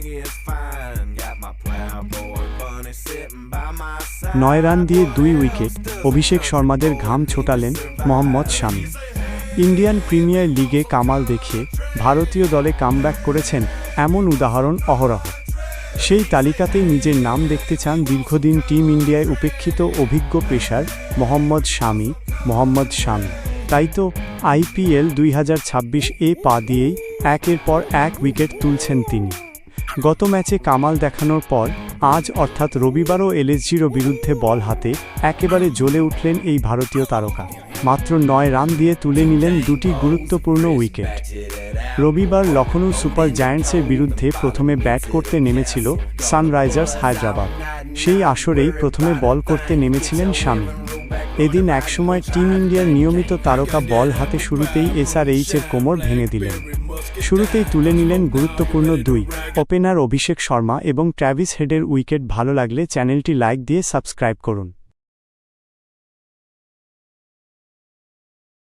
9 run দিয়ে 2 wicket অভিষেক শর্মাদের ঘাম ছোটালেন মোহাম্মদ শামি। Indian premier লিগে কামাল দেখিয়ে ভারতীয় দলে কামব্যাক করেছেন এমন উদাহরণ অহরহ। সেই তালিকাতেই নিজের নাম দেখতে চান দীর্ঘদিন টিম ইন্ডিয়ায় উপেক্ষিত অভিজ্ঞ পেসার মোহাম্মদ শামি। তাই তো IPL 2026-এ পা দিয়েই একের পর এক উইকেট তুলছেন তিনি। গত ম্যাচে কামাল দেখানোর পর আজ অর্থাৎ রবিবারও LSGর বিরুদ্ধে বল হাতে একেবারে জ্বলে উঠলেন এই ভারতীয় তারকা। মাত্র 9 রান দিয়ে তুলে নিলেন 2টি গুরুত্বপূর্ণ উইকেট। রবিবার লখনৌ সুপার জায়ান্টসের বিরুদ্ধে প্রথমে ব্যাট করতে নেমেছিল সানরাইজার্স হায়দ্রাবাদ। সেই আসরেই প্রথমে বল করতে নেমেছিলেন শামি। এদিন একসময় টিম ইন্ডিয়ার নিয়মিত তারকা বল হাতে শুরুতেই SRH'ের কোমর ভেঙে দিলেন। শুরুতেই তুলে নিলেন গুরুত্বপূর্ণ 2 ওপেনার অভিষেক শর্মা এবং ট্র্যাভিস হেডের উইকেট। ভালো লাগলে চ্যানেলটি লাইক দিয়ে সাবস্ক্রাইব করুন।